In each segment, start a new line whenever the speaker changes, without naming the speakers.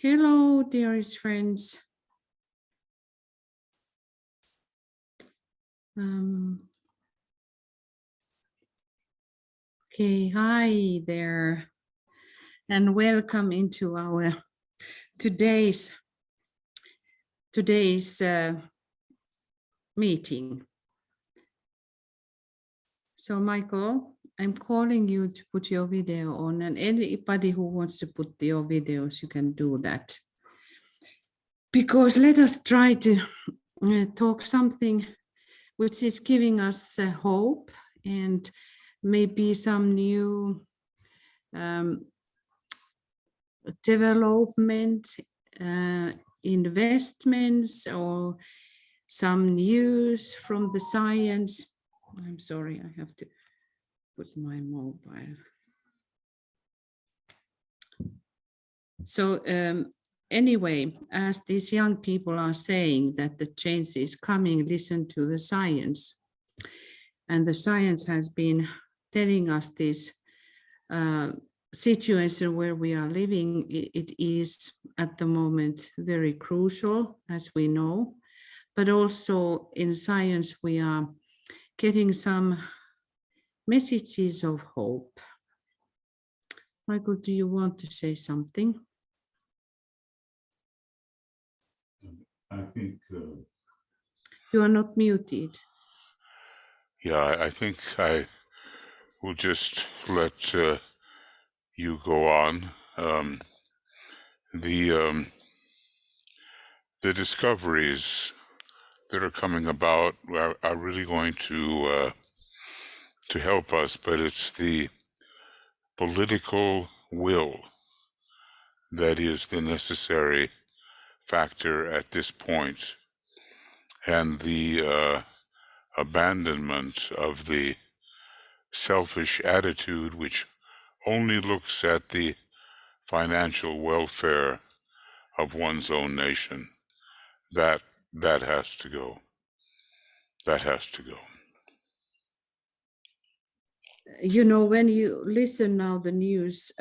Hello, dearest friends. Okay, hi there, and welcome into our today's meeting. So, Michael, I'm calling you to put your video on, and anybody who wants to put your videos, you can do that. Because let us try to talk something which is giving us hope and maybe some new development, investments, or some news from the science. I'm sorry, I have to put my mobile. So anyway, as these young people are saying that the change is coming, listen to the science. And the science has been telling us this situation where we are living. It is at the moment very crucial, as we know, but also in science we are getting some messages of hope. Michael, do you want to say something?
I think
you are not muted.
Yeah, I think I will just let you go on. The discoveries that are coming about are really going to help us, but it's the political will that is the necessary factor at this point, and the abandonment of the selfish attitude which only looks at the financial welfare of one's own nation. That has to go. That has to go.
You know, when you listen now the news,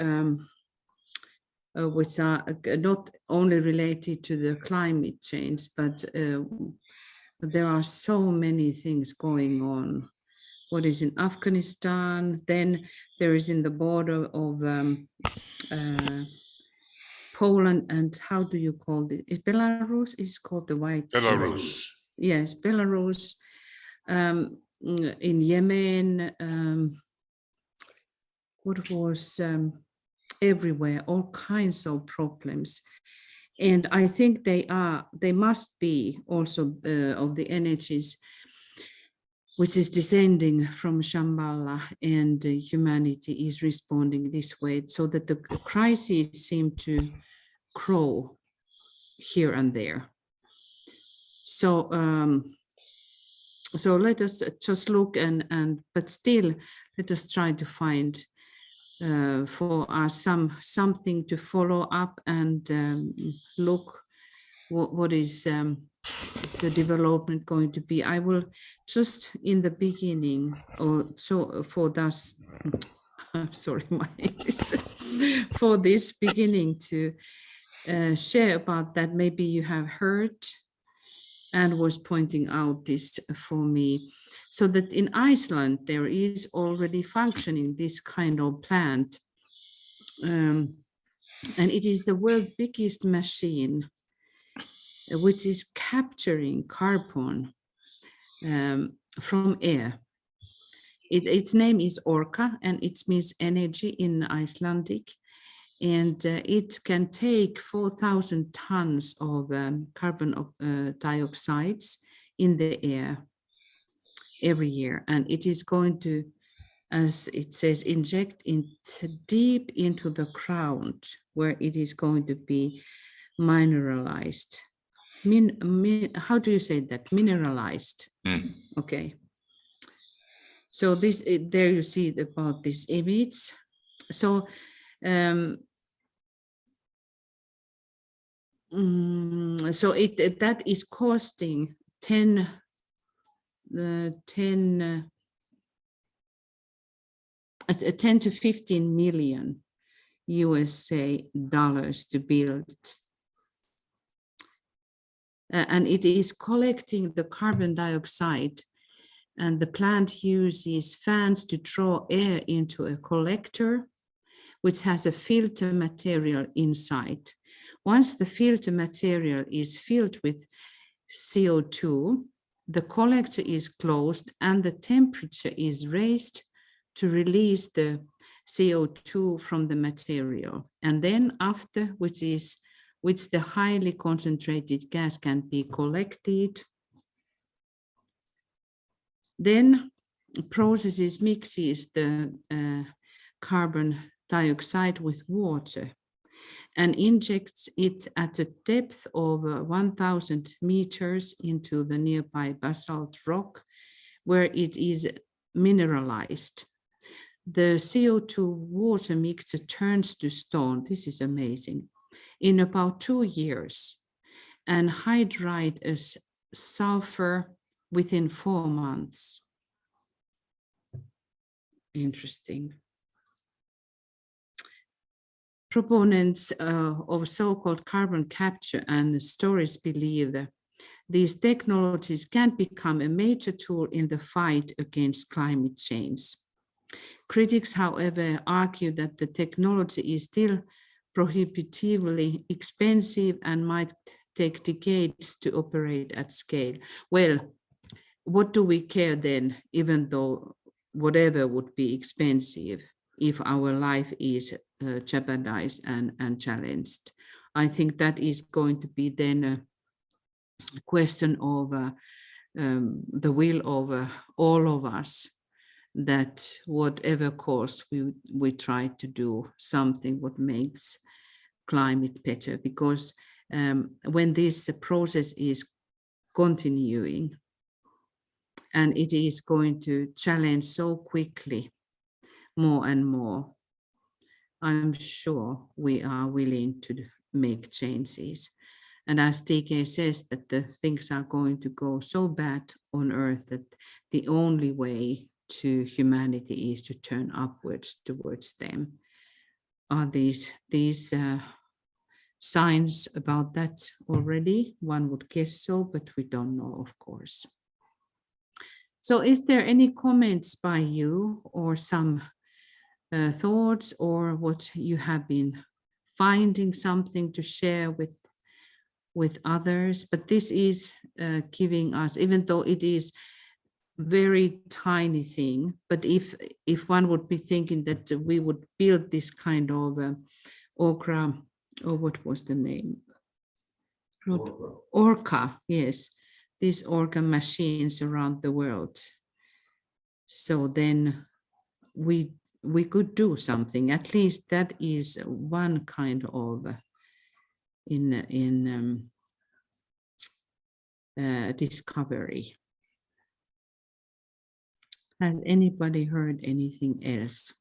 which are not only related to the climate change, but there are so many things going on. What is in Afghanistan, then there is in the border of Poland, and how do you call it? Belarus is called the white.
Belarus.
Yes, Belarus. In Yemen, what was everywhere, all kinds of problems. And I think they must be also of the energies which is descending from Shambhala, and humanity is responding this way, so that the crises seem to grow here and there. So so let us just look but still let us try to find for us something to follow up and look what is the development going to be. I will just in the beginning, or so for this, I'm sorry, for this beginning to share about that. Maybe you have heard and was pointing out this for me, so that in Iceland there is already functioning this kind of plant, and it is the world's biggest machine which is capturing carbon from air. Its name is Orca, and it means energy in Icelandic, and it can take 4,000 tons of carbon dioxide in the air every year, and it is going to, as it says, inject deep into the ground, where it is going to be mineralized. How do you say that? Mineralized. Okay. So this, there you see about this image. So so that is costing 10 to 15 million USA dollars to build and it is collecting the carbon dioxide, and the plant uses fans to draw air into a collector, which has a filter material inside. Once the filter material is filled with CO2, the collector is closed and the temperature is raised to release the CO2 from the material. And then after which the highly concentrated gas can be collected, then processes mixes the carbon dioxide with water and injects it at a depth of 1,000 meters into the nearby basalt rock, where it is mineralized. The CO2 water mixture turns to stone. This is amazing. In about 2 years, and hydride as sulfur within 4 months. Interesting. Proponents of so-called carbon capture and storage believe that these technologies can become a major tool in the fight against climate change. Critics, however, argue that the technology is still prohibitively expensive and might take decades to operate at scale. Well, what do we care then, even though whatever would be expensive, if our life is jeopardized and challenged? I think that is going to be then a question of the will of all of us, that whatever course we try to do something what makes climate better, because when this process is continuing and it is going to challenge so quickly more and more, I'm sure we are willing to make changes. And as TK says, that the things are going to go so bad on Earth that the only way to humanity is to turn upwards towards them. Are these signs about that already? One would guess so, but we don't know, of course. So is there any comments by you, or some thoughts, or what you have been finding, something to share with others? But this is giving us, even though it is very tiny thing, but if one would be thinking that we would build this kind of Orca, or what was the name? Orca, yes, these Orca machines around the world. So then we could do something. At least that is one kind of discovery. Has anybody heard anything else?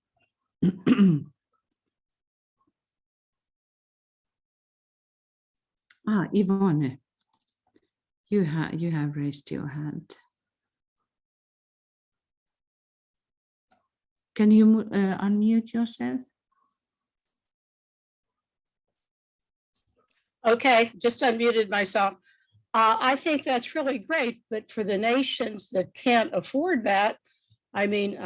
Yvonne, you have raised your hand. Can you unmute yourself?
Okay, just unmuted myself. I think that's really great, but for the nations that can't afford that, I mean,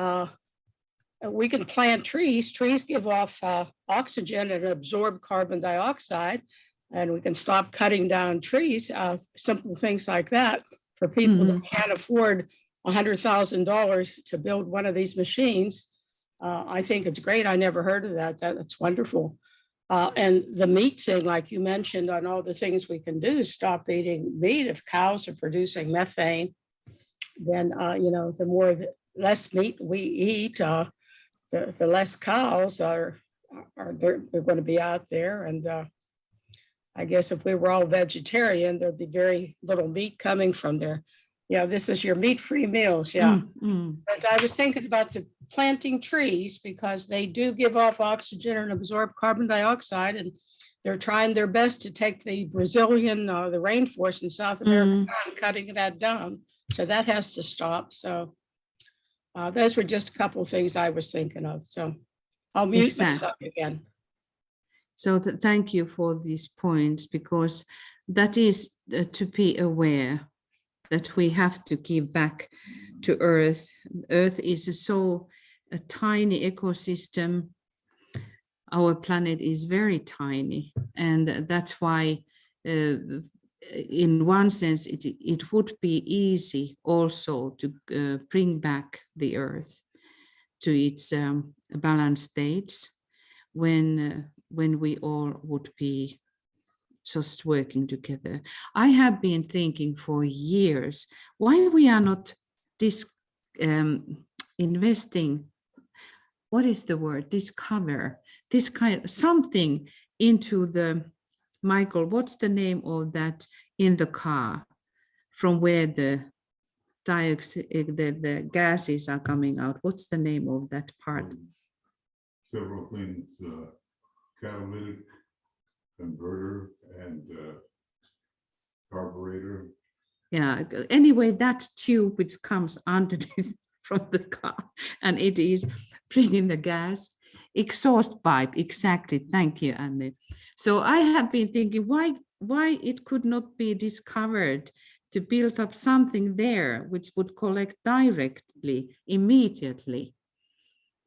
we can plant trees. Trees give off oxygen and absorb carbon dioxide, and we can stop cutting down trees. Simple things like that for people that can't afford $100,000 to build one of these machines. I think it's great. I never heard of that. That's wonderful. And the meat thing, like you mentioned, on all the things we can do, stop eating meat. If cows are producing methane, then the less meat we eat, the less cows they're going to be out there. And I guess if we were all vegetarian, there'd be very little meat coming from there. Yeah, this is your meat-free meals. Yeah. But I was thinking about the planting trees, because they do give off oxygen and absorb carbon dioxide, and they're trying their best to take the Brazilian, the rainforest in South America, and cutting that down. So that has to stop. So those were just a couple of things I was thinking of. So I'll mute myself again.
So thank you for these points, because that is to be aware that we have to give back to Earth. Earth is a tiny ecosystem. Our planet is very tiny, and that's why in one sense it would be easy also to bring back the Earth to its balanced states when we all would be just working together. I have been thinking for years why we are not investing, what is the word, discover this kind of something into the, Michael, what's the name of that in the car from where the dioxide, the gases are coming out? What's the name of that part?
Several things, catalytic converter and carburetor.
Yeah, anyway, that tube which comes underneath from the car and it is bringing the gas. Exhaust pipe, exactly. Thank you, Anne. So I have been thinking why it could not be discovered to build up something there which would collect directly, immediately.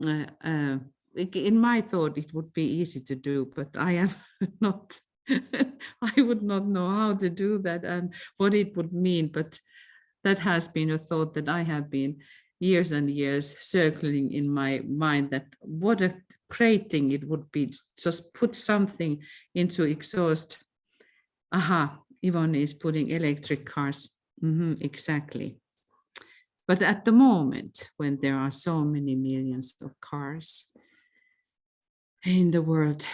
In my thought, it would be easy to do, but I am not. I would not know how to do that and what it would mean, but that has been a thought that I have been years and years circling in my mind, that what a great thing it would be to just put something into exhaust. Aha, Yvonne is putting electric cars. Exactly. But at the moment, when there are so many millions of cars in the world,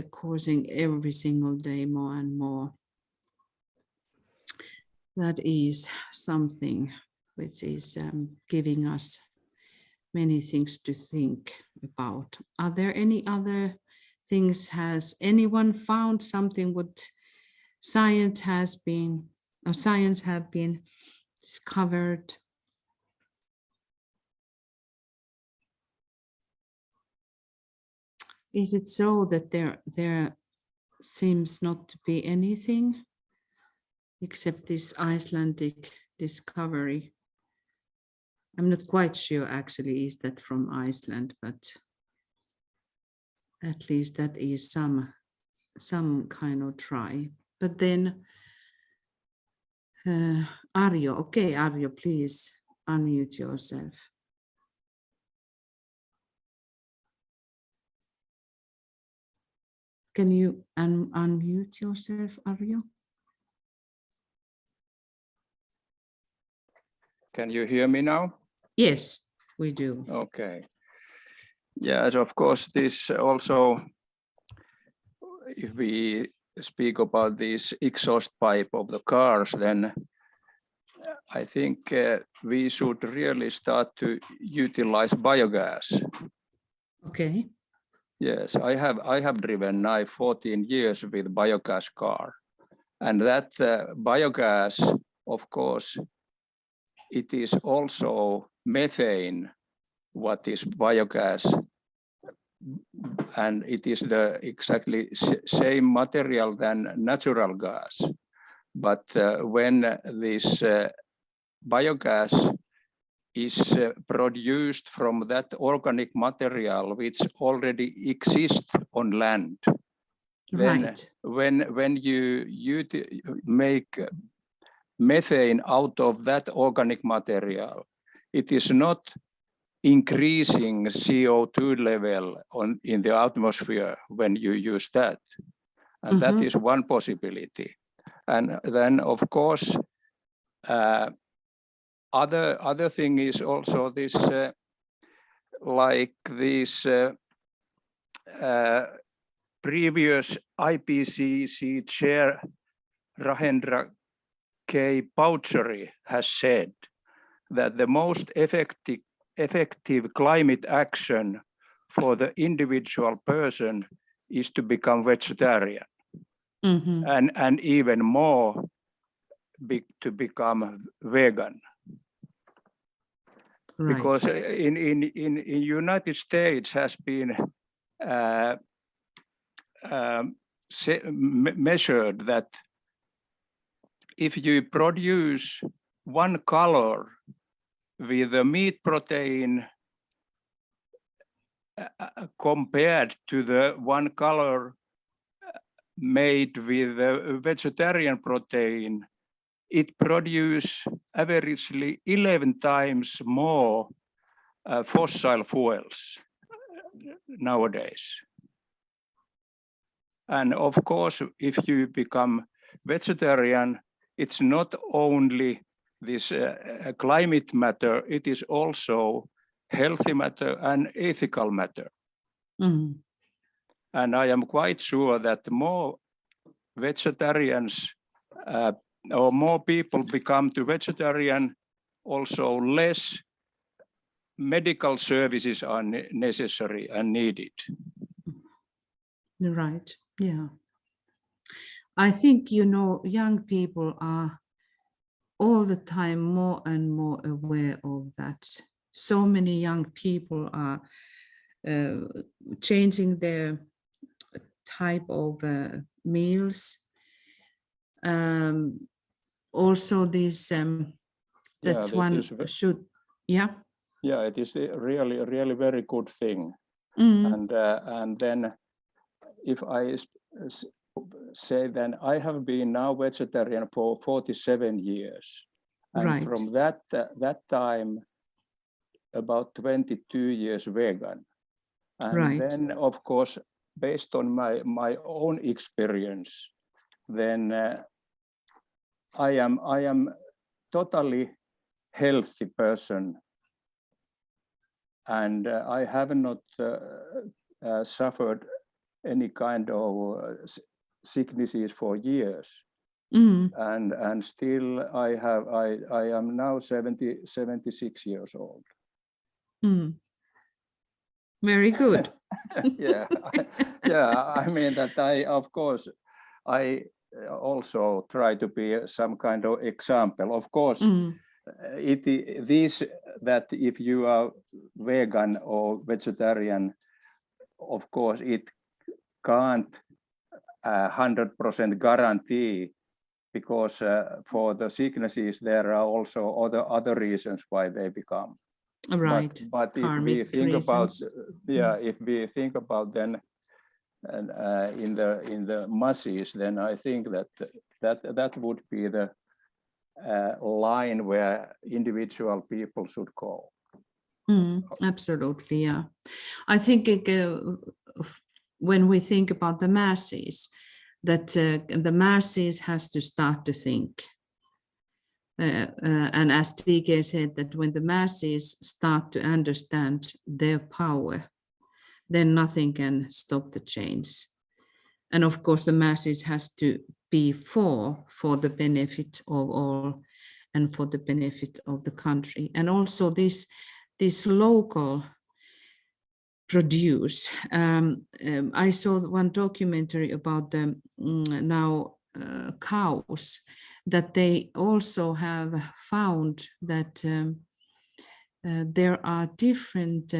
causing every single day more and more, that is something which is giving us many things to think about. Are there any other things? Has anyone found something what science have been discovered? Is it so that there seems not to be anything except this Icelandic discovery? I'm not quite sure actually, is that from Iceland, but at least that is some kind of try. But then Arjo, okay, Arjo, please unmute yourself. Can you unmute yourself, Arjo?
Can you hear me now?
Yes, we do.
Okay. Yes, of course, this also, if we speak about this exhaust pipe of the cars, then I think we should really start to utilize biogas.
Okay.
Yes, I have driven now 14 years with biogas car, and that biogas, of course, it is also methane, what is biogas, and it is the exactly same material than natural gas. But when this biogas is produced from that organic material which already exists on land,
Right.
then when you make methane out of that organic material, it is not increasing CO2 level in the atmosphere when you use that. And that is one possibility. And then, of course, other thing is also this, like this previous IPCC chair, Rahendra K. Pachauri, has said that the most effective climate action for the individual person is to become vegetarian, and even more to become vegan. Right. Because in United States has been measured that if you produce one color with the meat protein compared to the one color made with the vegetarian protein, it produces averagely 11 times more fossil fuels nowadays. And of course, if you become vegetarian, it's not only this climate matter, it is also healthy matter and ethical matter.
Mm.
And I am quite sure that more vegetarians or more people become to vegetarian, also less medical services are necessary and needed.
Right. Yeah. I think, you know, young people are all the time more and more aware of that. So many young people are changing their type of meals. Also, this that one should, yeah.
Yeah, it is a really very good thing.
Mm.
And then if I say, then I have been now vegetarian for 47 years. And
Right.
from that time, about 22 years vegan. And
Right.
then, of course, based on my own experience, then I am totally healthy person, and I have not suffered any kind of sicknesses for years.
Mm.
And still I am now 76 years old.
Mm. Very good.
Yeah, I mean that of course I also try to be some kind of example. Of course, that if you are vegan or vegetarian, of course it can't 100% guarantee, because for the sicknesses there are also other reasons why they become.
Right.
But if we think reasons. If we think about then in the masses, then I think that would be the line where individual people should go.
Absolutely, yeah. I think when we think about the masses, that the masses has to start to think. And as TK said, that when the masses start to understand their power, then nothing can stop the change. And of course, the masses has to be for the benefit of all and for the benefit of the country. And also this local produce. I saw one documentary about the cows, that they also have found that there are different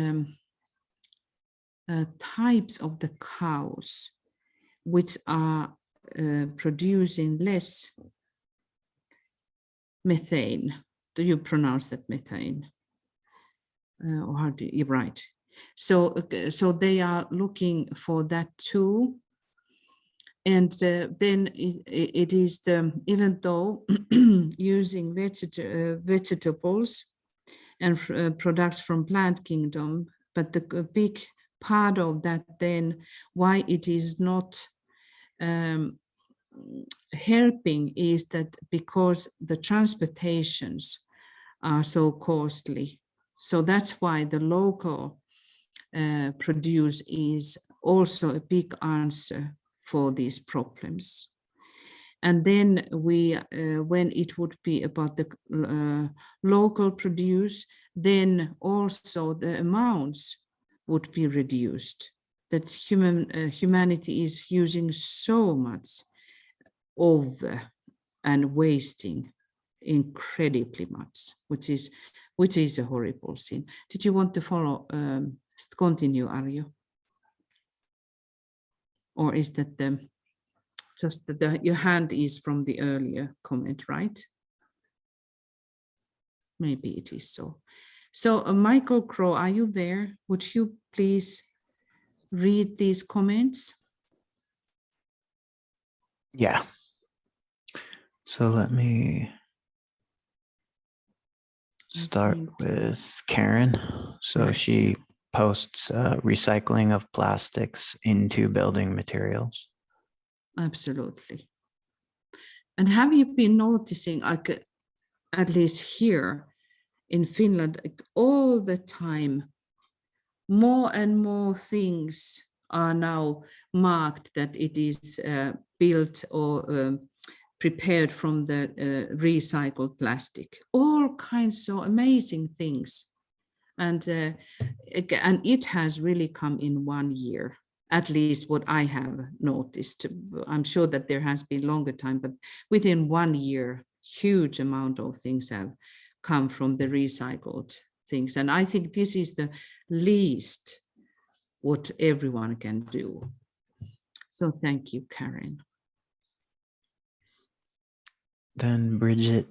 types of the cows which are producing less methane. Do you pronounce that methane? Or how do you, right? So they are looking for that too. And then it is even though using vegetables and products from plant kingdom, but the big part of that then why it is not helping is that because the transportations are so costly. So that's why the local produce is also a big answer for these problems. And then when it would be about the local produce, then also the amounts would be reduced. That humanity is using so much over and wasting incredibly much, which is a horrible sin. Did you want to follow? Continue, Arjo? Or is that the Just that your hand is from the earlier comment, right? Maybe it is so. So Michael Crow, are you there? Would you please read these comments?
Yeah. So let me start with Karen. So she posts recycling of plastics into building materials.
Absolutely. And have you been noticing, like, at least here in Finland, like, all the time, more and more things are now marked that it is built or prepared from the recycled plastic. All kinds of amazing things. And it has really come in 1 year, at least what I have noticed. I'm sure that there has been longer time, but within 1 year, huge amount of things have come from the recycled things. And I think this is the least what everyone can do. So thank you, Karen.
Then Bridget,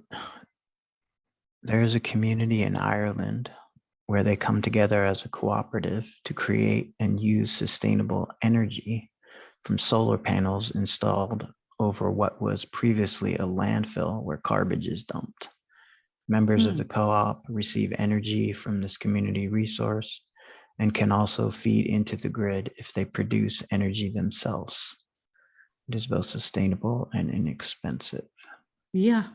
there is a community in Ireland where they come together as a cooperative to create and use sustainable energy from solar panels installed over what was previously a landfill where garbage is dumped. Members of the co-op receive energy from this community resource and can also feed into the grid if they produce energy themselves. It is both sustainable and inexpensive.
Yeah.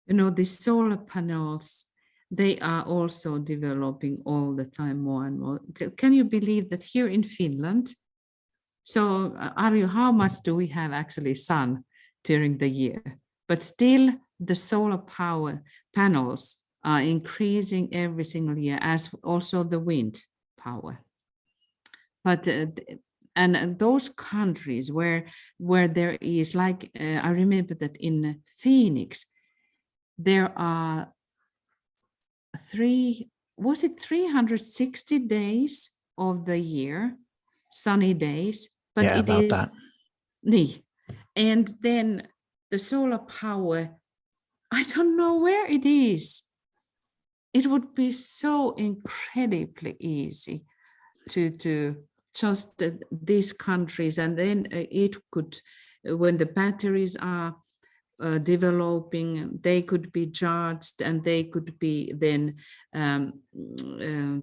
You know, the solar panels, they are also developing all the time more and more. Can you believe that here in Finland? So Arjo, how much do we have actually sun during the year? But still the solar power panels are increasing every single year, as also the wind power. But and those countries where there is, like, I remember that in Phoenix, there are 360 days of the year, sunny days, but
yeah,
it
about
is
that.
And then the solar power, I don't know where it is. It would be so incredibly easy to just these countries, and then it could, when the batteries are developing, they could be charged and they could be then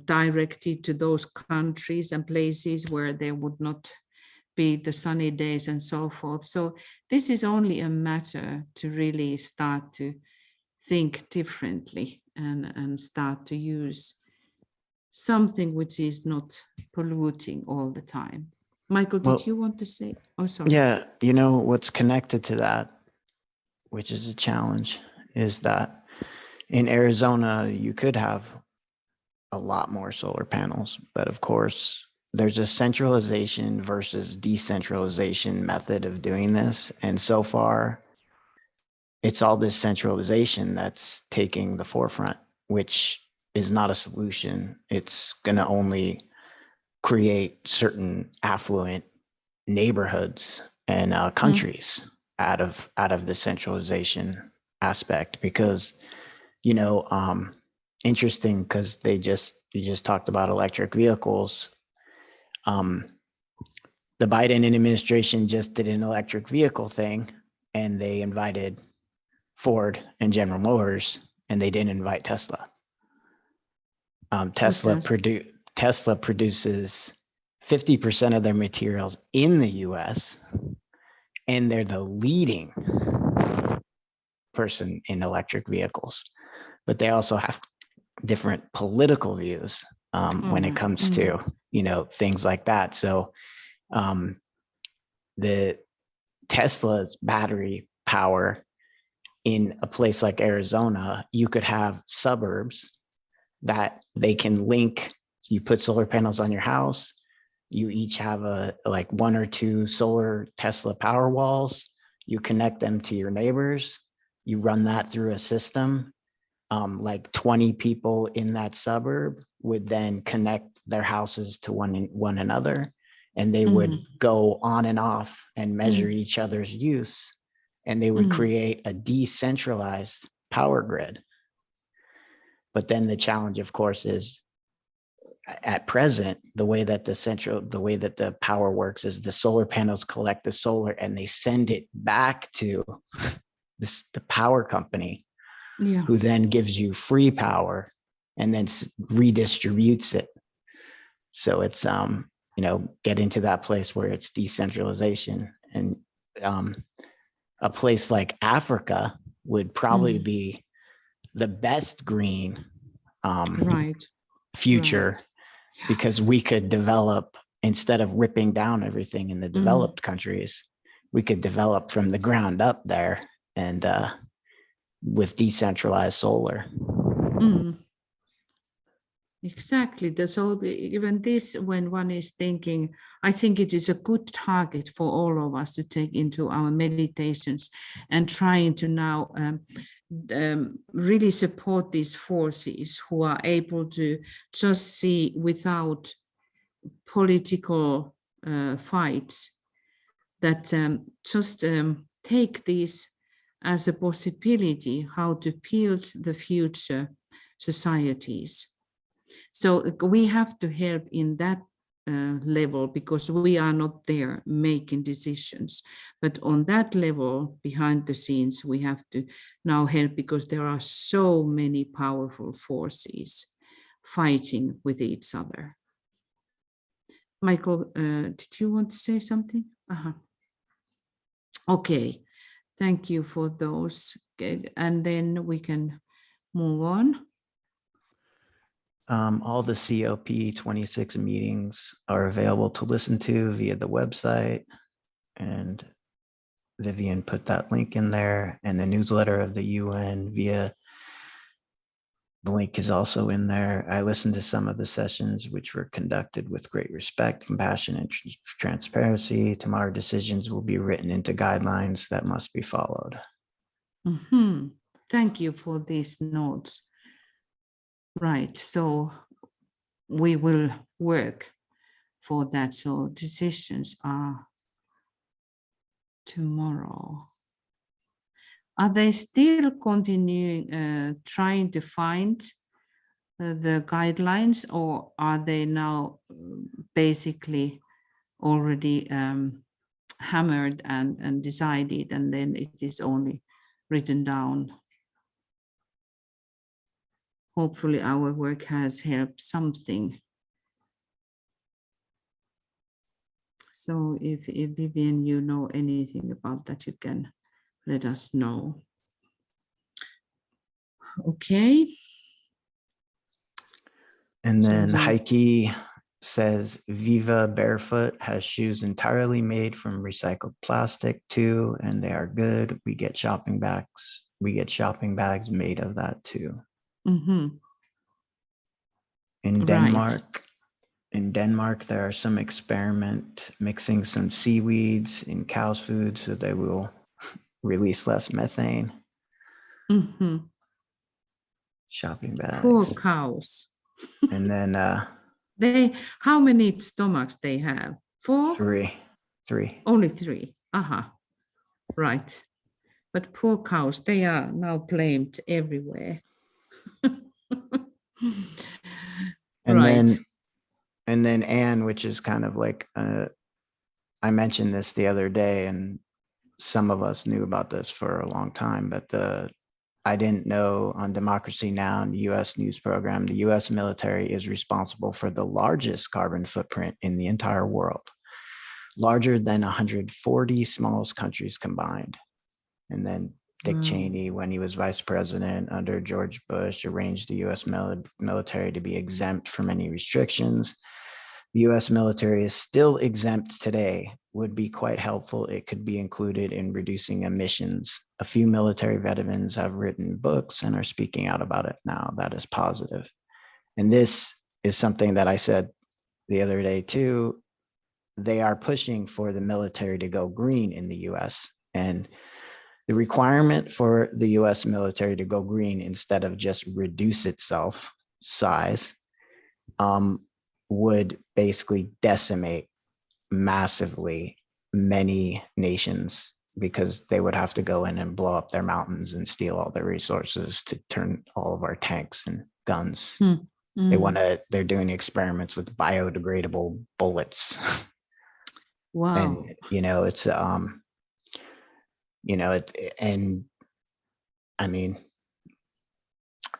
directed to those countries and places where there would not be the sunny days and so forth. So this is only a matter to really start to think differently and start to use something which is not polluting all the time. Michael, did you want to say? Oh, sorry.
Yeah, you know, what's connected to that, which is a challenge, is that in Arizona, you could have a lot more solar panels, but of course, there's a centralization versus decentralization method of doing this. And so far, it's all this centralization that's taking the forefront, which is not a solution. It's going to only create certain affluent neighborhoods and countries out of the centralization aspect, because, you know, interesting, because you just talked about electric vehicles. The Biden administration just did an electric vehicle thing, and they invited Ford and General Motors, and they didn't invite Tesla. Tesla produces 50% of their materials in the US, and they're the leading person in electric vehicles. But they also have different political views when it comes to, you know, things like that. So the Tesla's battery power in a place like Arizona, you could have suburbs that they can link. You put solar panels on your house, you each have like 1 or 2 solar Tesla power walls, you connect them to your neighbors, you run that through a system. Like 20 people in that suburb would then connect their houses to one another, and they would go on and off and measure each other's use, and they would create a decentralized power grid. But then the challenge, of course, is at present, the way that the power works is the solar panels collect the solar and they send it back to the power company, who then gives you free power and then redistributes it. So it's getting to that place where it's decentralization, and a place like Africa would probably be the best green future, because we could develop, instead of ripping down everything in the developed countries, we could develop from the ground up there, and with decentralized solar.
Exactly. Even this, when one is thinking, I think it is a good target for all of us to take into our meditations, and trying to now really support these forces who are able to just see without political fights, that just take this as a possibility how to build the future societies. So we have to help in that level, because we are not there making decisions. But on that level, behind the scenes, we have to now help, because there are so many powerful forces fighting with each other. Michael, did you want to say something? Okay, thank you for those. Okay. And then we can move on.
All the COP26 meetings are available to listen to via the website, and Vivian put that link in there, and the newsletter of the UN via the link is also in there. I listened to some of the sessions, which were conducted with great respect, compassion, and transparency. Tomorrow decisions will be written into guidelines that must be followed.
Thank you for these notes. Right, so we will work for that. So decisions are tomorrow. Are they still continuing trying to find the guidelines, or are they now basically already hammered and decided, and then it is only written down? Hopefully our work has helped something. So if Vivian, you know anything about that, you can let us know. Okay.
And then Heike says, Viva Barefoot has shoes entirely made from recycled plastic too, and they are good. We get shopping bags. We get shopping bags made of that too. In Denmark, there are some experiment mixing some seaweeds in cow's food so they will release less methane. Shopping bags.
Poor cows.
And then
how many stomachs they have? 4?
Three. Only 3.
Right. But poor cows, they are now blamed everywhere.
And then Anne, which is kind of like, I mentioned this the other day, and some of us knew about this for a long time, but I didn't know on Democracy Now! And the US news program, the US military is responsible for the largest carbon footprint in the entire world, larger than 140 smallest countries combined. And then Dick Cheney, when he was vice president under George Bush, arranged the US military to be exempt from any restrictions. The US military is still exempt today. Would be quite helpful. It could be included in reducing emissions. A few military veterans have written books and are speaking out about it now. That is positive. And this is something that I said the other day too. They are pushing for the military to go green in the US. And the requirement for the US military to go green instead of just reduce itself size would basically decimate massively many nations, because they would have to go in and blow up their mountains and steal all their resources to turn all of our tanks and guns. They're doing experiments with biodegradable bullets.
Wow.
And, it's, and I mean,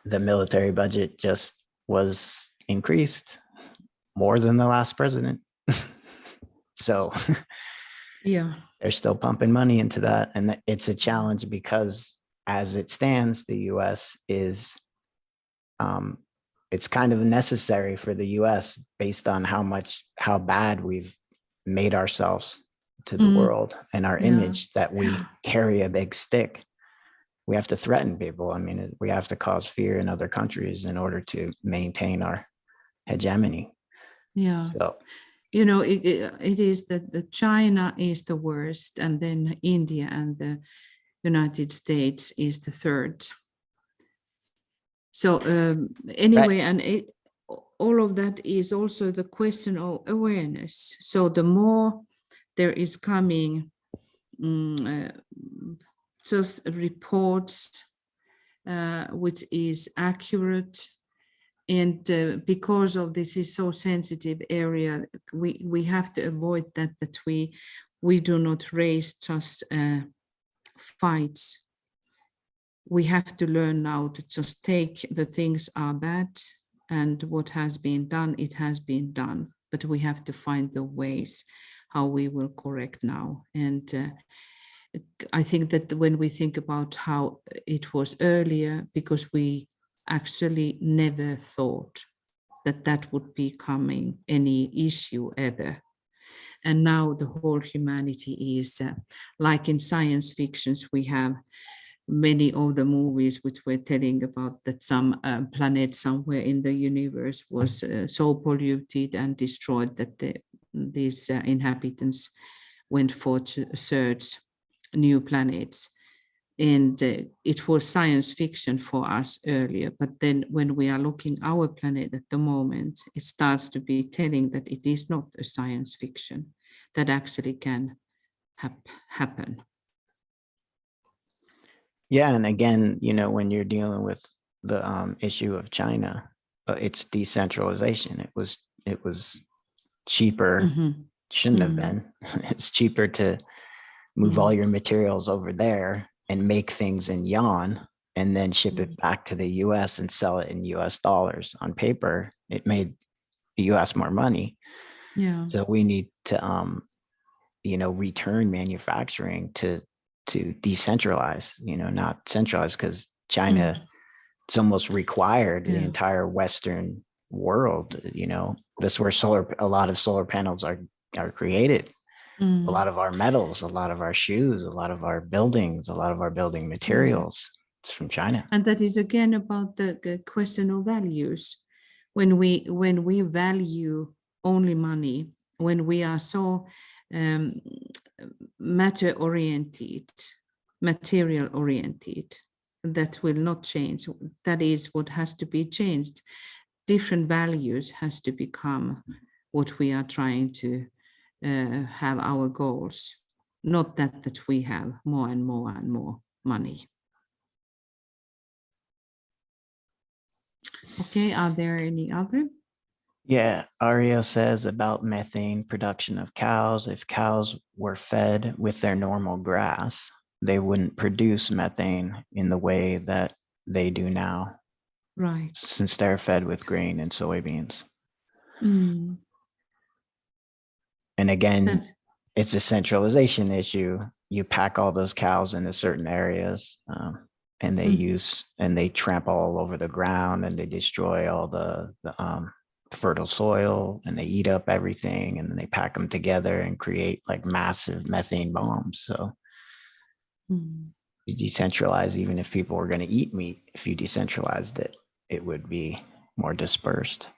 the military budget just was increased more than the last president. So
Yeah.
they're still pumping money into that. And it's a challenge because as it stands, the US is, it's kind of necessary for the US based on how bad we've made ourselves to the world and our image, that we carry a big stick. We have to threaten people. I mean, we have to cause fear in other countries in order to maintain our hegemony.
Yeah.
So,
it is that China is the worst, and then India and the United States is the third. So anyway, and all of that is also the question of awareness. So the more there is coming just reports which is accurate, and because of this is so sensitive area, we have to avoid that we do not raise just fights. We have to learn now to just take the things are bad, and what has been done, it has been done, but we have to find the ways how we will correct now. And I think that when we think about how it was earlier, because we actually never thought that that would be coming any issue ever. And now the whole humanity is like in science fictions, we have many of the movies which were telling about that some planet somewhere in the universe was so polluted and destroyed that these inhabitants went for to search new planets. And it was science fiction for us earlier, but then when we are looking our planet at the moment, it starts to be telling that it is not a science fiction, that actually can happen.
Yeah, and again, when you're dealing with the issue of China, it's decentralization. It was cheaper, shouldn't have been. It's cheaper to move all your materials over there and make things in yuan and then ship it back to the US and sell it in US dollars. On paper, it made the US more money.
Yeah.
So we need to return manufacturing to decentralize, not centralize, because China, it's almost required the entire Western world, that's where a lot of solar panels are created. A lot of our metals, a lot of our shoes, a lot of our buildings, a lot of our building materials, it's from China.
And that is again about the question of values. When we value only money, when we are so matter-oriented, material-oriented, that will not change. That is what has to be changed. Different values has to become what we are trying to have our goals, not that we have more and more and more money. Okay, are there any other?
Yeah, Ario says about methane production of cows. If cows were fed with their normal grass, they wouldn't produce methane in the way that they do now.
Right.
Since they're fed with grain and soybeans. And again, it's a centralization issue. You pack all those cows into certain areas, and they trample all over the ground, and they destroy all the fertile soil, and they eat up everything, and then they pack them together and create like massive methane bombs. So you decentralize, even if people were going to eat meat, if you decentralized it, it would be more dispersed.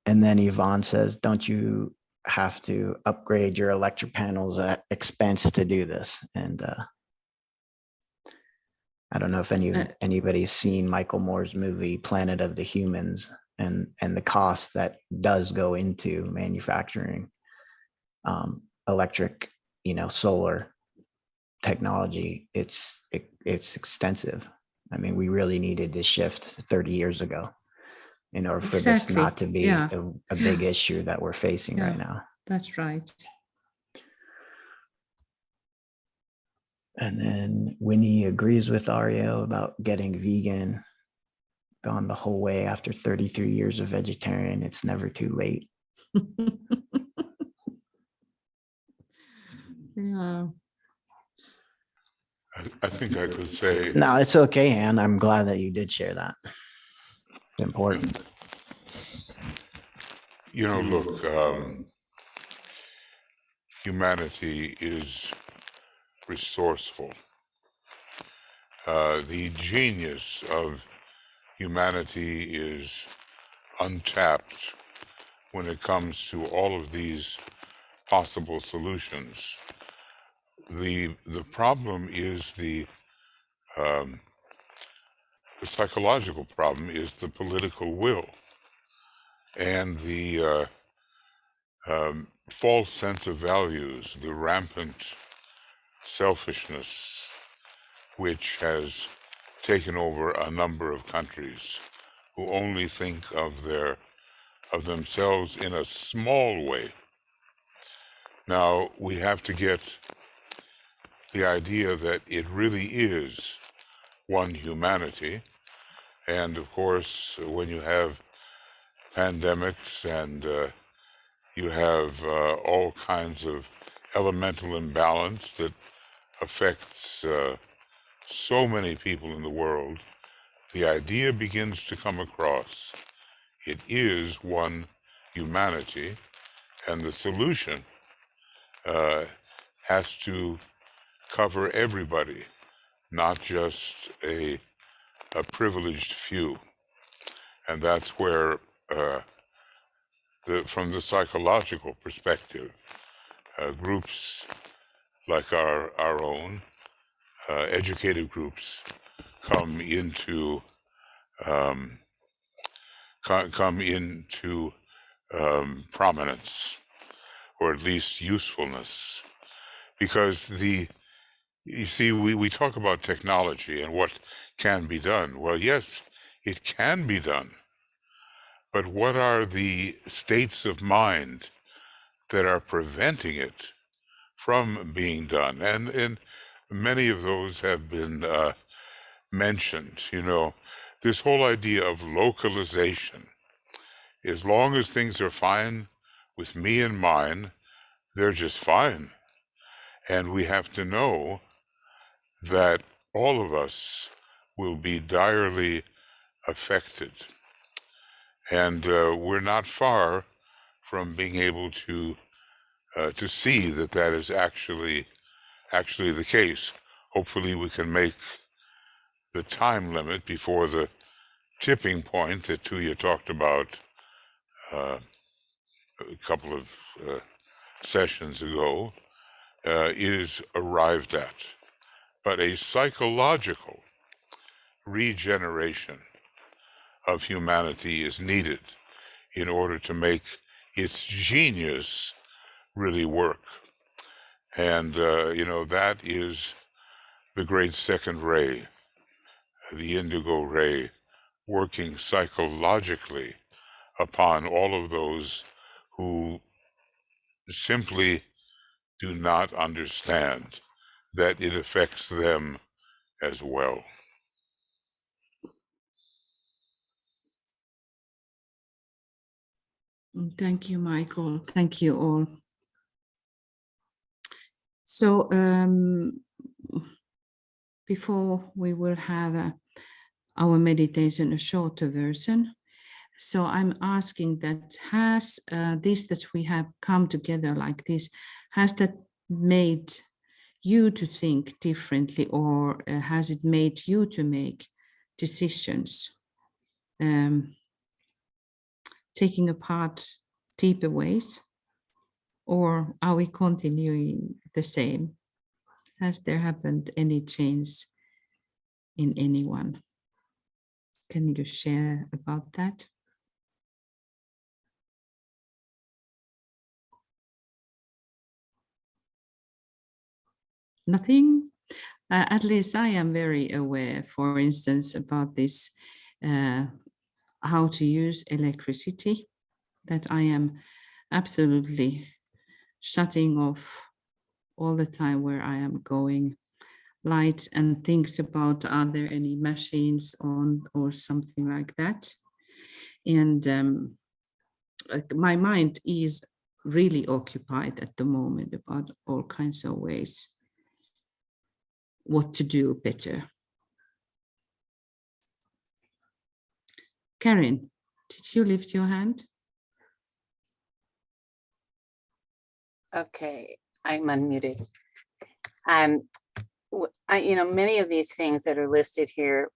And then Yvonne says, don't you have to upgrade your electric panels at expense to do this? And I don't know if anybody's seen Michael Moore's movie, Planet of the Humans, and the cost that does go into manufacturing electric, solar technology, it's extensive. I mean, we really needed this shift 30 years ago in order for this
Exactly.
not to be
Yeah.
a big issue that we're facing right now.
That's right.
And then Winnie agrees with Ario about getting vegan, gone the whole way after 33 years of vegetarian. It's never too late.
Yeah.
I think I could say,
No, it's okay, Anne. I'm glad that you did share that. It's important.
look, humanity is resourceful. The genius of humanity is untapped when it comes to all of these possible solutions. The problem is the psychological problem is the political will and the false sense of values, the rampant selfishness which has taken over a number of countries who only think of themselves in a small way. Now, we have to get the idea that it really is one humanity. And of course, when you have pandemics and you have all kinds of elemental imbalance that affects so many people in the world, the idea begins to come across. It is one humanity, and the solution has to cover everybody, not just a privileged few. And that's where, from the psychological perspective, groups like our own, educated groups, come into prominence, or at least usefulness, because you see, we talk about technology and what can be done. Well, yes, it can be done, but what are the states of mind that are preventing it from being done? And many of those have been mentioned. This whole idea of localization. As long as things are fine with me and mine, they're just fine. And we have to know that all of us will be direly affected. And we're not far from being able to see that is actually the case. Hopefully we can make the time limit before the tipping point that Tuya talked about a couple of sessions ago is arrived at. But a psychological regeneration of humanity is needed in order to make its genius really work. And, that is the great second ray, the indigo ray, working psychologically upon all of those who simply do not understand that it affects them as well.
Thank you, Michael. Thank you all. So before we will have our meditation, a shorter version. So I'm asking that has this that we have come together like this, has that made you to think differently, or has it made you to make decisions, taking apart deeper ways, or are we continuing the same? Has there happened any change in anyone? Can you share about that? Nothing. At least I am very aware, for instance, about this, how to use electricity, that I am absolutely shutting off all the time where I am going, lights and things about, are there any machines on or something like that. And my mind is really occupied at the moment about all kinds of ways what to do better. Karen, did you lift your hand?
Okay, I'm unmuted. Many of these things that are listed here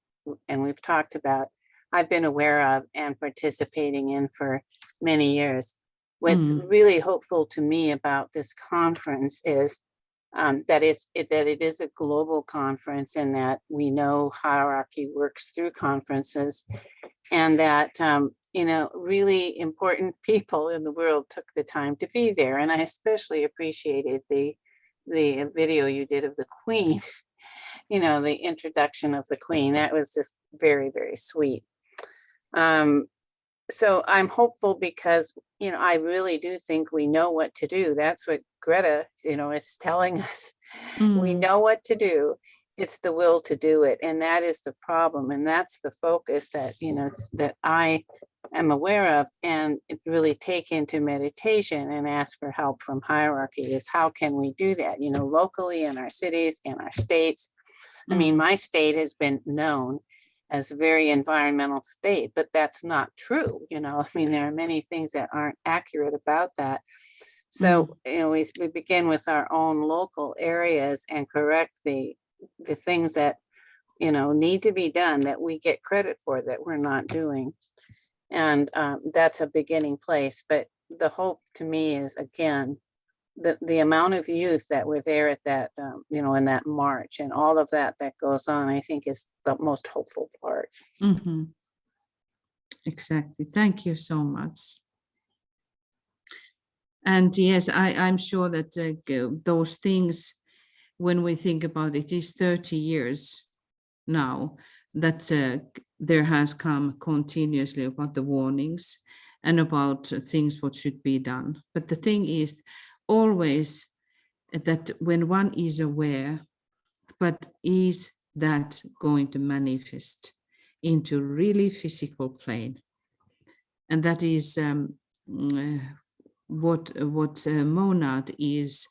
and we've talked about, I've been aware of and participating in for many years. What's really hopeful to me about this conference is that it is a global conference, and that we know hierarchy works through conferences, and that really important people in the world took the time to be there. And I especially appreciated the video you did of the Queen, the introduction of the Queen. That was just very, very sweet. So I'm hopeful because, I really do think we know what to do. That's what Greta, is telling us. We know what to do. It's the will to do it. And that is the problem. And that's the focus that, that I am aware of and really take into meditation and ask for help from hierarchy, is how can we do that, locally in our cities, in our states. I mean, my state has been known as a very environmental state, but that's not true. There are many things that aren't accurate about that. So, we begin with our own local areas and correct the things that, need to be done, that we get credit for, that we're not doing. And that's a beginning place. But the hope to me is, again, the amount of youth that were there at that, in that march, and all of that goes on, I think is the most hopeful part.
Exactly. Thank you so much. And yes, I'm sure that those things, when we think about it, is 30 years now that there has come continuously about the warnings and about things what should be done. But the thing is always that when one is aware, but is that going to manifest into really physical plane? And that is what Monad is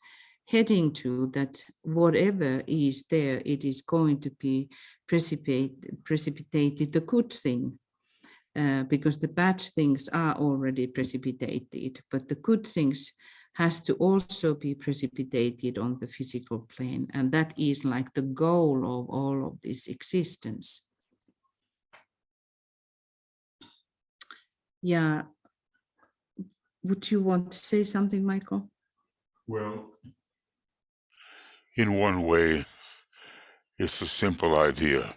heading to, that whatever is there, it is going to be precipitated the good thing, because the bad things are already precipitated, but the good things has to also be precipitated on the physical plane. And that is like the goal of all of this existence. Yeah. Would you want to say something, Michael?
Well, in one way, it's a simple idea,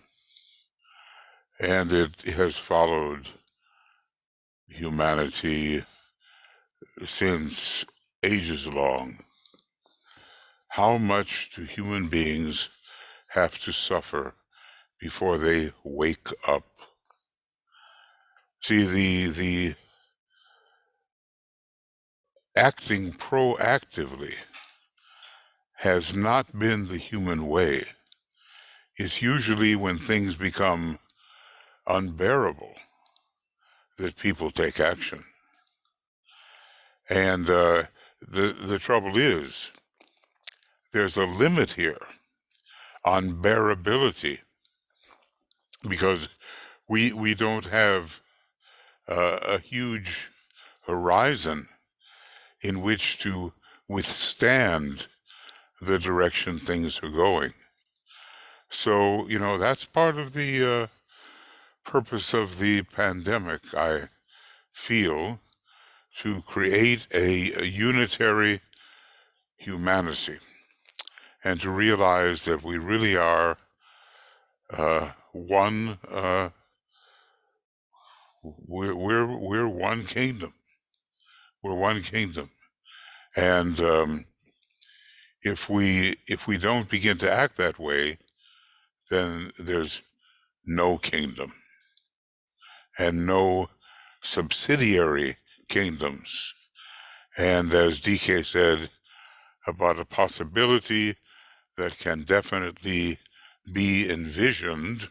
and it has followed humanity since ages long. How much do human beings have to suffer before they wake up? See, the acting proactively has not been the human way. It's usually when things become unbearable that people take action. And the trouble is, there's a limit here on bearability, because we don't have a huge horizon in which to withstand the direction things are going. So, that's part of the purpose of the pandemic, I feel, to create a unitary humanity, and to realize that we really are one. We're one kingdom. We're one kingdom, and if we don't begin to act that way, then there's no kingdom and no subsidiary kingdoms. And as DK said, about a possibility that can definitely be envisioned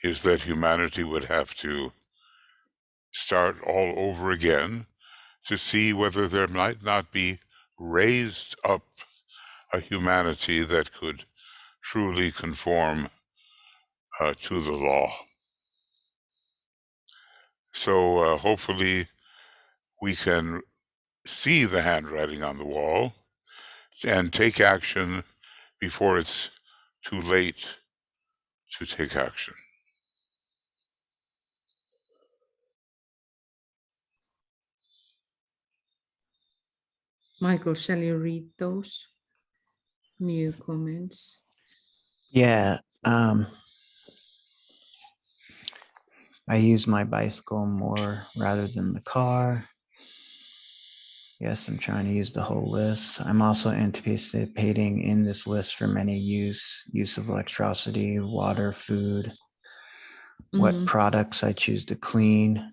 is that humanity would have to start all over again to see whether there might not be raised up a humanity that could truly conform to the law. So hopefully we can see the handwriting on the wall and take action before it's too late to take action.
Michael, shall you read those new comments?
Yeah. I use my bicycle more rather than the car. Yes, I'm trying to use the whole list. I'm also anticipating in this list for many use of electricity, water, food, what products I choose to clean.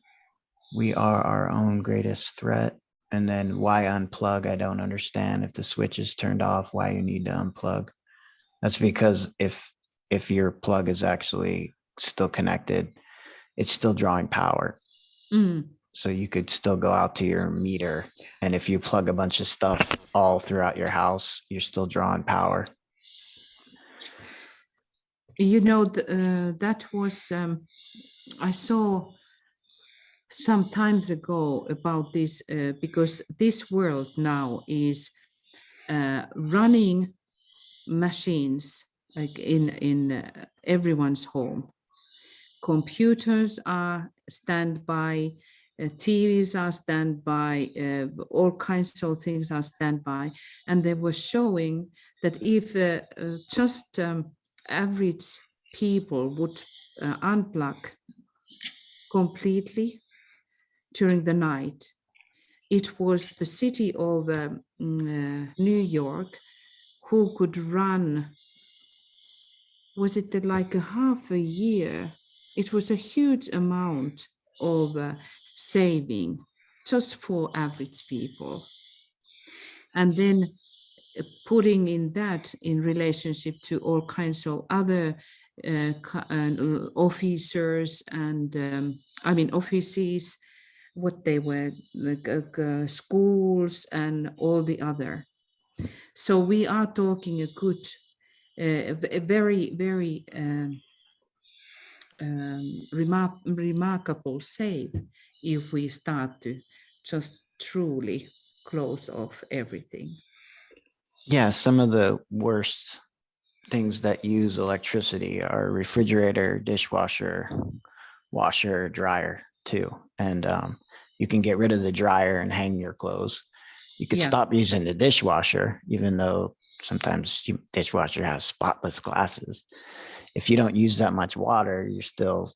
We are our own greatest threat. And then why unplug? I don't understand. If the switch is turned off, why you need to unplug. That's because if your plug is actually still connected, it's still drawing power. So you could still go out to your meter. And if you plug a bunch of stuff all throughout your house, you're still drawing power.
You know, that was, I saw some times ago about this, because this world now is running machines like in everyone's home. Computers are standby, TVs are standby, all kinds of things are standby. And they were showing that if just average people would unplug completely during the night, it was the city of New York who could run, was it like a half a year? It was a huge amount of saving just for average people. And then putting in that in relationship to all kinds of other officers and offices, what they were like schools and all the other. So we are talking a good, a very, very remarkable save if we start to just truly close off everything.
Yeah, some of the worst things that use electricity are refrigerator, dishwasher, washer, dryer too. And you can get rid of the dryer and hang your clothes. You could stop using the dishwasher, even though sometimes dishwasher has spotless glasses. If you don't use that much water,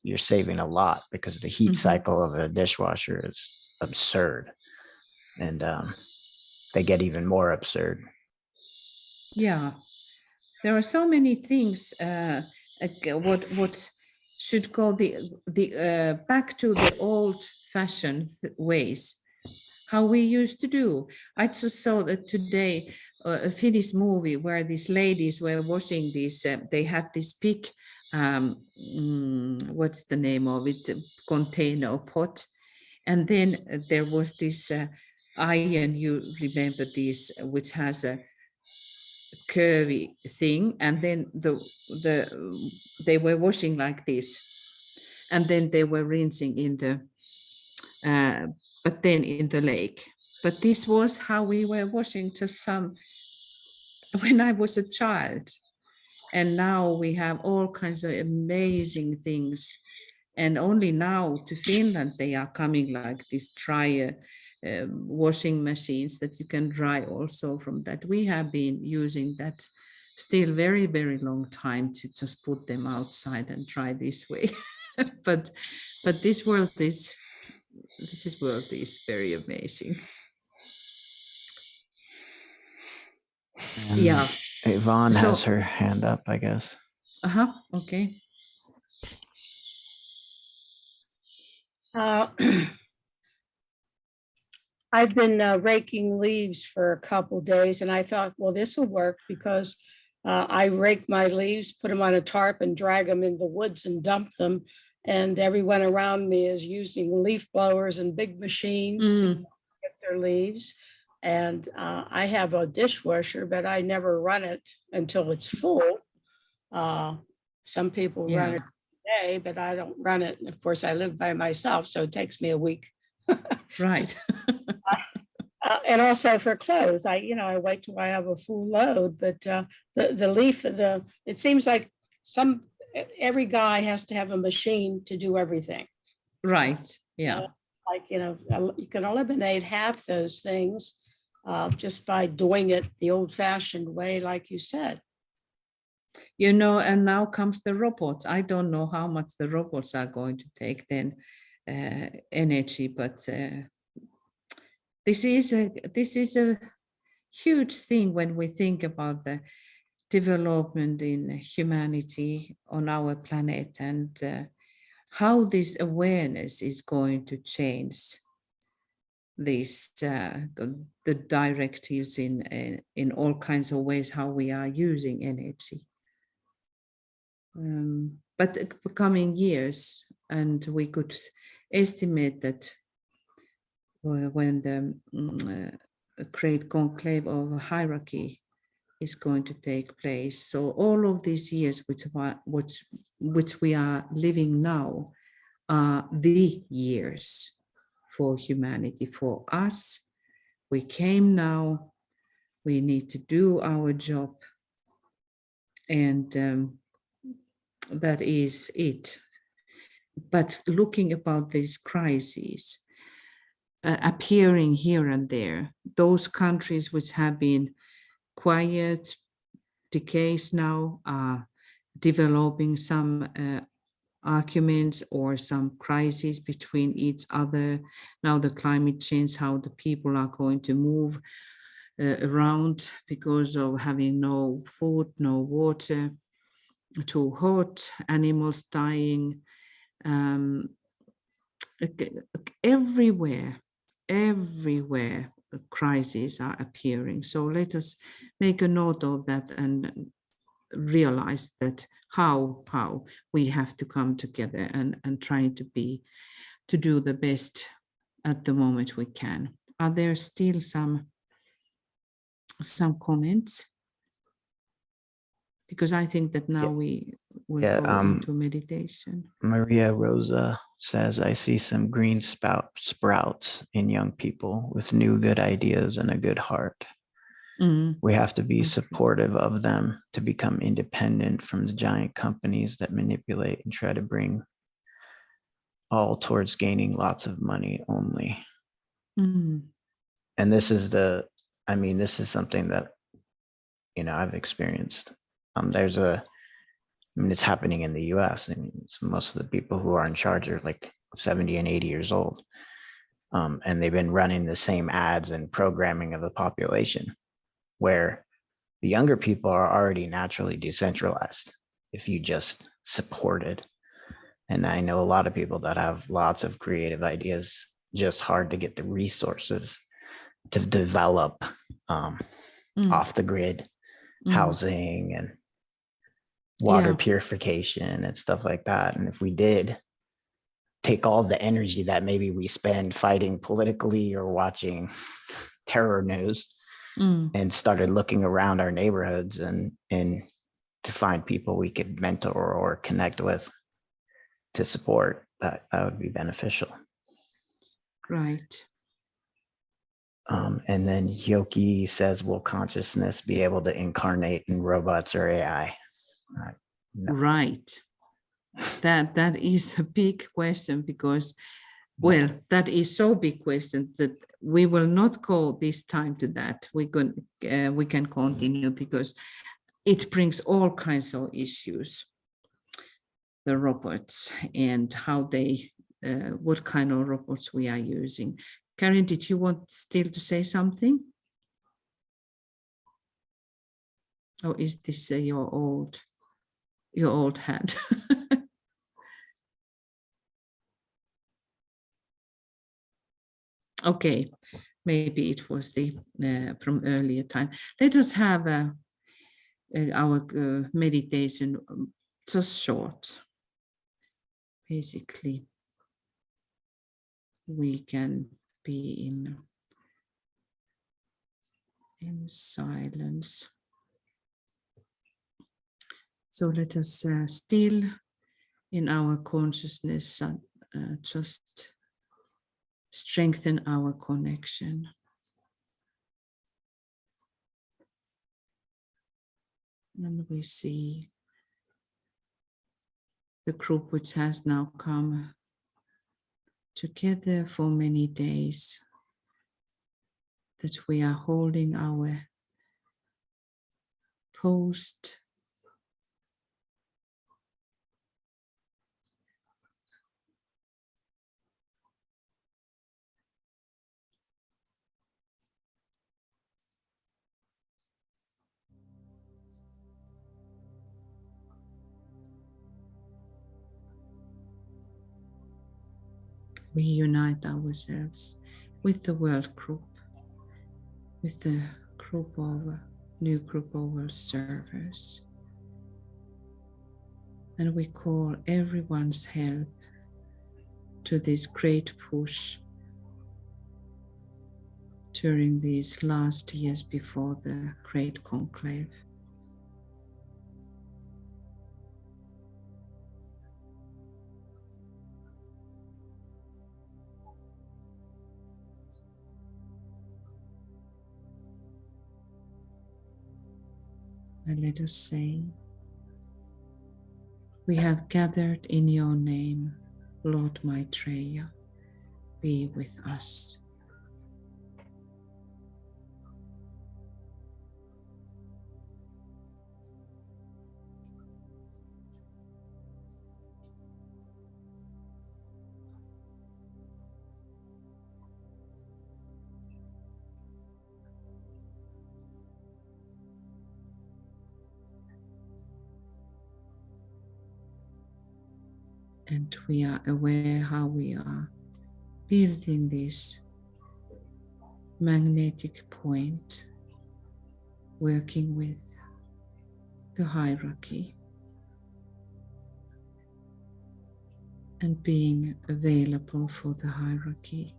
you're saving a lot because the heat cycle of a dishwasher is absurd. And they get even more absurd.
Yeah, there are so many things. What should go the back to the old-fashioned ways, how we used to do. I just saw that today a Finnish movie where these ladies were washing these. They had this big, what's the name of it? Container pot, and then there was this iron. You remember this, which has a curvy thing, and then they were washing like this, and then they were rinsing in the but then in the lake. But this was how we were washing just some when I was a child, and now we have all kinds of amazing things. And only now to Finland they are coming like this dryer washing machines that you can dry also from that. We have been using that still very, very long time to just put them outside and dry this way. but this world is very amazing.
And
Yeah.
Yvonne
So-
has her hand up, I guess.
Okay.
I've been raking leaves for a couple days, and I thought, well, this will work because I rake my leaves, put them on a tarp, and drag them in the woods and dump them. And everyone around me is using leaf blowers and big machines to get their leaves. And I have a dishwasher, but I never run it until it's full. Some people run it today, but I don't run it. And of course, I live by myself, so it takes me a week.
Right.
And also for clothes, I wait till I have a full load, but the leaf, it seems like every guy has to have a machine to do everything.
Right. Yeah.
Like, you can eliminate half those things just by doing it the old fashioned way, like you said.
And now comes the robots. I don't know how much the robots are going to take then energy, but this is a huge thing when we think about the development in humanity on our planet, and how this awareness is going to change these the directives in all kinds of ways how we are using energy. But the coming years, and we could estimate that when the great conclave of hierarchy is going to take place. So all of these years which we are living now are the years for humanity, for us. We came now, we need to do our job, and that is it. But looking about these crises appearing here and there, those countries which have been quiet decades now are developing some arguments or some crises between each other. Now the climate change, how the people are going to move around because of having no food, no water, too hot, animals dying. Everywhere crises are appearing. So let us make a note of that and realize that how we have to come together and try to do the best at the moment we can. Are there still some comments? Because I think that now we will go into meditation.
Maria Rosa says, I see some green sprouts in young people with new good ideas and a good heart. We have to be supportive of them to become independent from the giant companies that manipulate and try to bring all towards gaining lots of money only. And this is this is something that, I've experienced. It's happening in the US. Most of the people who are in charge are like 70 and 80 years old. And they've been running the same ads and programming of the population, where the younger people are already naturally decentralized if you just support it. And I know a lot of people that have lots of creative ideas, just hard to get the resources to develop off the grid housing and water purification and stuff like that. And if we did take all the energy that maybe we spend fighting politically or watching terror news and started looking around our neighborhoods and to find people we could mentor or connect with to support, that would be beneficial.
Right.
And then Yoki says, will consciousness be able to incarnate in robots or AI? No.
Right. That is a big question, because, well, that is so big question that we will not go this time to that. We can continue because it brings all kinds of issues, the robots and how they, what kind of robots we are using. Karen, did you want still to say something? Or is this your old hand? Okay, maybe it was the from earlier time. Let us have our meditation just short. Basically, we can be in silence. So let us still in our consciousness just strengthen our connection. And we see the group which has now come together for many days, that we are holding our post. We unite ourselves with the world group, with the new group of observers. And we call everyone's help to this great push during these last years before the great conclave. And let us say, we have gathered in your name, Lord Maitreya, be with us. And we are aware how we are building this magnetic point, working with the hierarchy and being available for the hierarchy,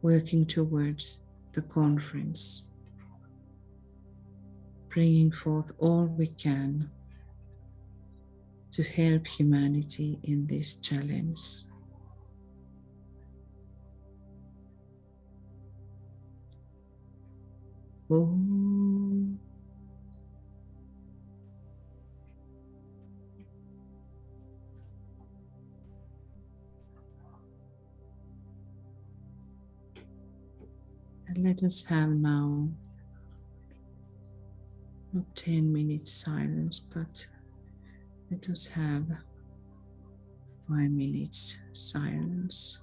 working towards the conference, bringing forth all we can to help humanity in this challenge. Om. And let us have now not 10 minutes silence, but let us have 5 minutes silence.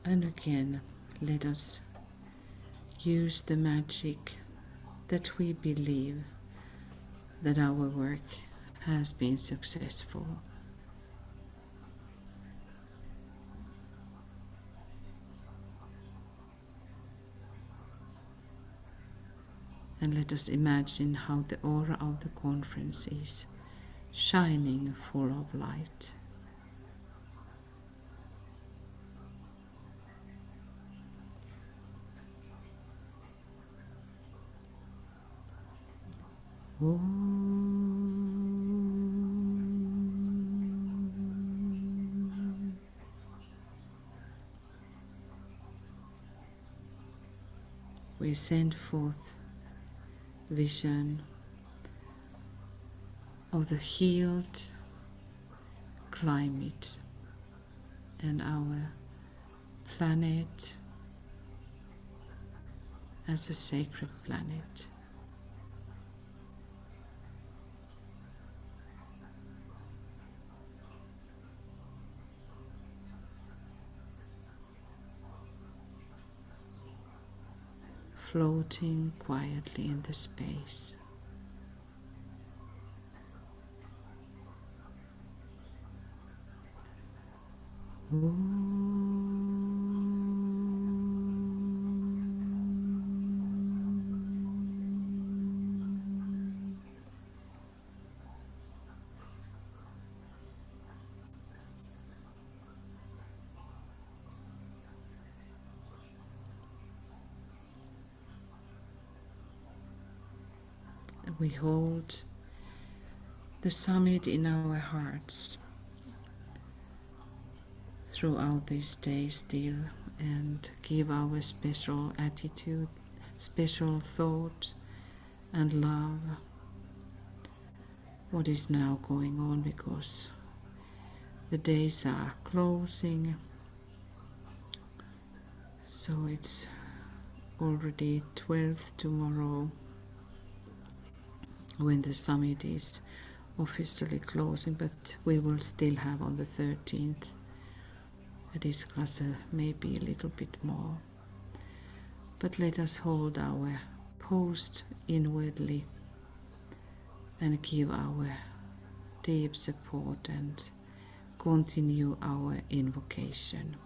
And again, let us use the magic that we believe that our work has been successful. And let us imagine how the aura of the conference is shining full of light. We send forth vision of the healed climate and our planet as a sacred planet. Floating quietly in the space. We hold the summit in our hearts throughout this day still, and give our special attitude, special thought and love what is now going on, because the days are closing, so it's already 12th tomorrow when the summit is officially closing, but we will still have on the 13th a discussion, maybe a little bit more. But let us hold our post inwardly and give our deep support and continue our invocation.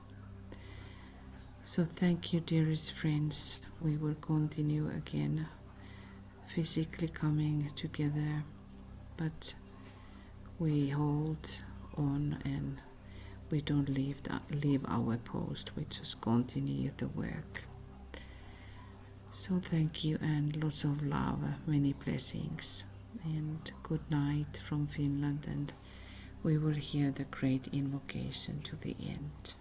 So thank you, dearest friends. We will continue again, physically coming together, but we hold on and we don't leave our post. We just continue the work. So thank you and lots of love, many blessings, and good night from Finland, and we will hear the great invocation to the end.